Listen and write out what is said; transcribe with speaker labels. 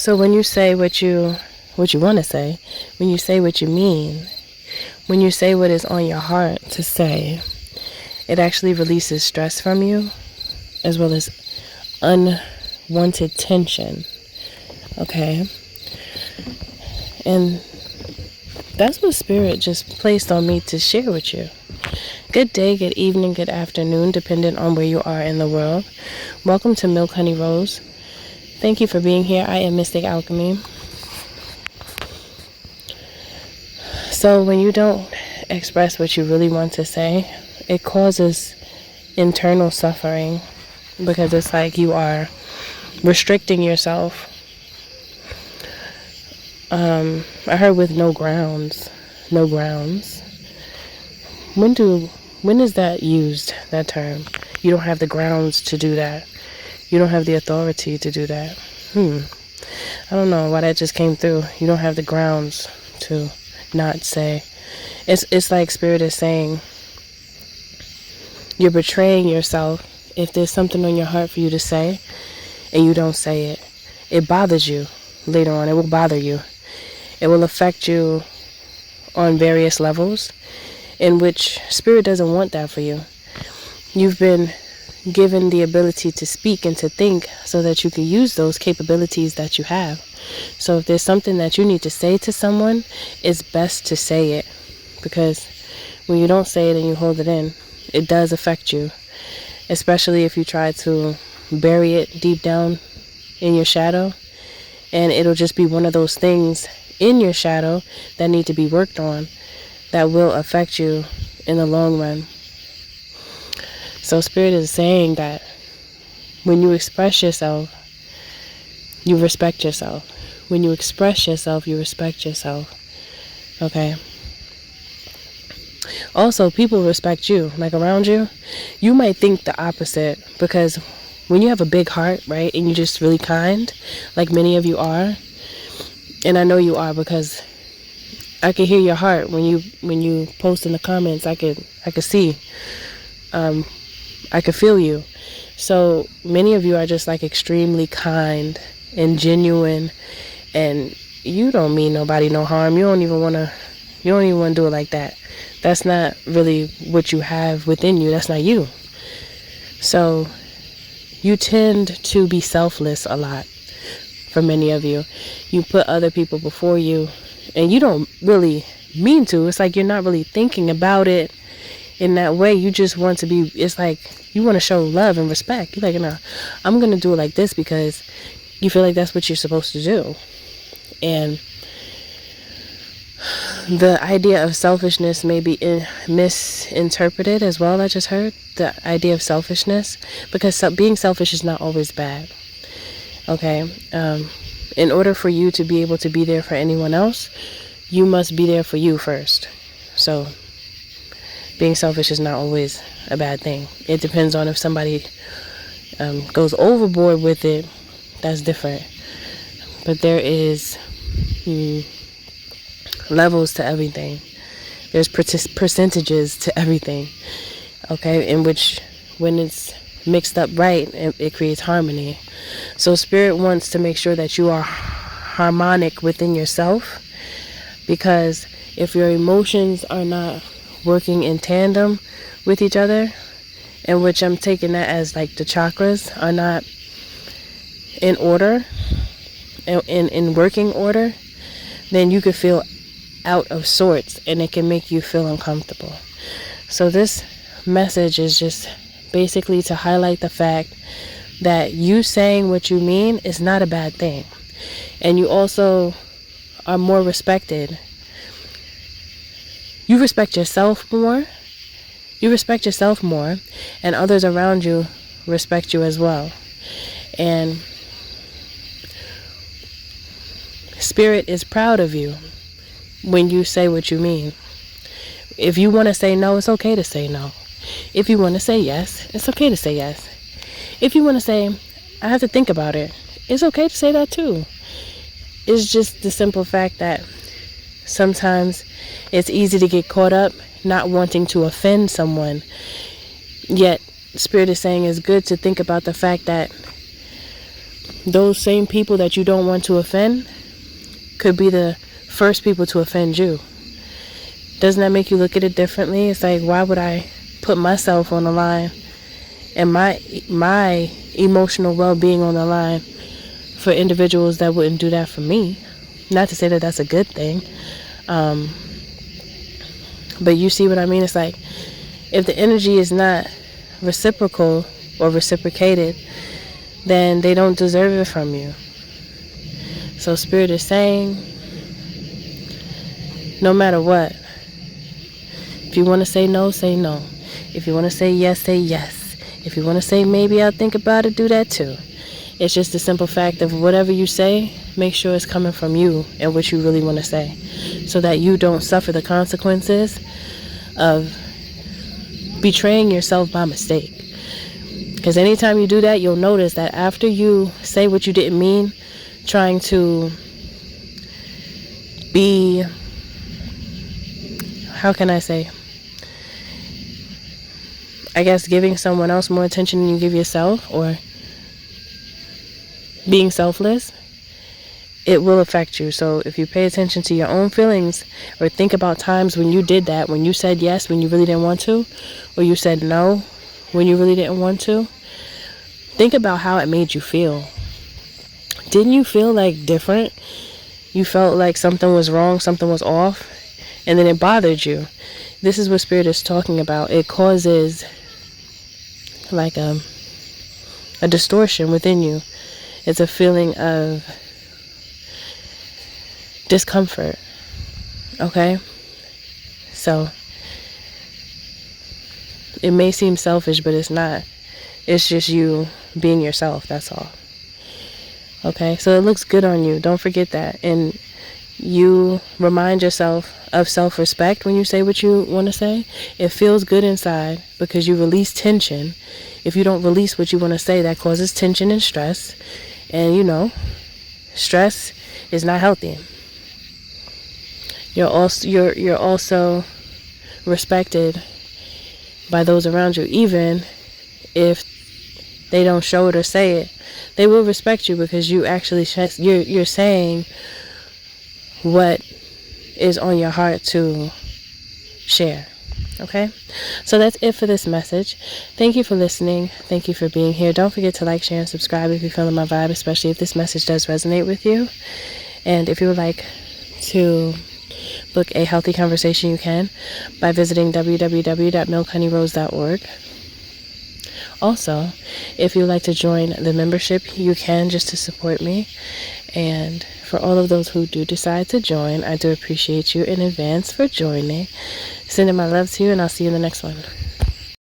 Speaker 1: So when you say what you want to say, when you say what you mean, when you say what is on your heart to say, it actually releases stress from you as well as unwanted tension. Okay? And that's what Spirit just placed on me to share with you. Good day, good evening, good afternoon, depending on where you are in the world. Welcome to Milk Honey Rose. Thank you for being here. I am Mystic Alchemy. So when you don't express what you really want to say, it causes internal suffering because it's like you are restricting yourself. I heard with no grounds. When is that used, that term? You don't have the grounds to do that. You don't have the authority to do that. I don't know why that just came through. You don't have the grounds to not say. It's like Spirit is saying you're betraying yourself if there's something on your heart for you to say and you don't say it. It bothers you later on. It will bother you. It will affect you on various levels in which Spirit doesn't want that for you. You've been given the ability to speak and to think so that you can use those capabilities that you have. So if there's something that you need to say to someone, it's best to say it, because when you don't say it and you hold it in, it does affect you, especially if you try to bury it deep down in your shadow, and it'll just be one of those things in your shadow that need to be worked on that will affect you in the long run. So Spirit is saying that when you express yourself, you respect yourself. When you express yourself, you respect yourself. Okay? Also, people respect you. Like around you, you might think the opposite, because when you have a big heart, right, and you're just really kind, like many of you are, and I know you are because I can hear your heart when you post in the comments. I could see. I could feel you. So many of you are just like extremely kind and genuine, and you don't mean nobody no harm. You don't even want to do it like that. That's not really what you have within you. That's not you. So you tend to be selfless a lot. For many of you, you put other people before you, and you don't really mean to. It's like you're not really thinking about it in that way. You just want to be, it's like you want to show love and respect. You're like, no, I'm going to do it like this because you feel like that's what you're supposed to do. And the idea of selfishness may be misinterpreted as well. I just heard the idea of selfishness, because being selfish is not always bad. Okay? In order for you to be able to be there for anyone else, you must be there for you first. So being selfish is not always a bad thing. It depends on if somebody goes overboard with it. That's different. But there is levels to everything. There's percentages to everything. Okay? In which, when it's mixed up right, it creates harmony. So Spirit wants to make sure that you are harmonic within yourself, because if your emotions are not working in tandem with each other, in which I'm taking that as like the chakras are not in order, in working order, then you could feel out of sorts, and it can make you feel uncomfortable. So this message is just basically to highlight the fact that you saying what you mean is not a bad thing. And you also are more respected. You respect yourself more. You respect yourself more, and others around you respect you as well. And Spirit is proud of you when you say what you mean. If you want to say no, it's okay to say no. If you want to say yes, it's okay to say yes. If you want to say, I have to think about it, it's okay to say that too. It's just the simple fact that sometimes it's easy to get caught up not wanting to offend someone. Yet, Spirit is saying it's good to think about the fact that those same people that you don't want to offend could be the first people to offend you. Doesn't that make you look at it differently? It's like, why would I put myself on the line and my emotional well-being on the line for individuals that wouldn't do that for me? Not to say that that's a good thing, but you see what I mean? It's like, if the energy is not reciprocal or reciprocated, then they don't deserve it from you. So Spirit is saying, no matter what, if you want to say no, say no. If you want to say yes, say yes. If you want to say maybe I'll think about it, do that too. It's just the simple fact of whatever you say, make sure it's coming from you and what you really want to say, so that you don't suffer the consequences of betraying yourself by mistake. Because anytime you do that, you'll notice that after you say what you didn't mean, trying to be, how can I say, I guess giving someone else more attention than you give yourself, or being selfless, it will affect you. So if you pay attention to your own feelings, or think about times when you did that, when you said yes when you really didn't want to, or you said no when you really didn't want to, think about how it made you feel. Didn't you feel like different? You felt like something was wrong, something was off, and then it bothered you. This is what Spirit is talking about. It causes like a distortion within you. It's a feeling of discomfort. Okay? So it may seem selfish, but it's not. It's just you being yourself, that's all. Okay? So it looks good on you. Don't forget that. And you remind yourself of self-respect when you say what you want to say. It feels good inside because you release tension. If you don't release what you want to say, that causes tension and stress. And you know, stress is not healthy. You're also respected by those around you. Even if they don't show it or say it, they will respect you because you actually you're saying what is on your heart to share. Okay? So that's it for this message. Thank you for listening. Thank you for being here. Don't forget to like, share, and subscribe if you're feeling my vibe, especially if this message does resonate with you. And if you would like to book a healthy conversation, you can by visiting www.milkhoneyrose.org. Also, if you would like to join the membership, you can, just to support me. And for all of those who do decide to join, I do appreciate you in advance for joining. Sending my love to you, and I'll see you in the next one.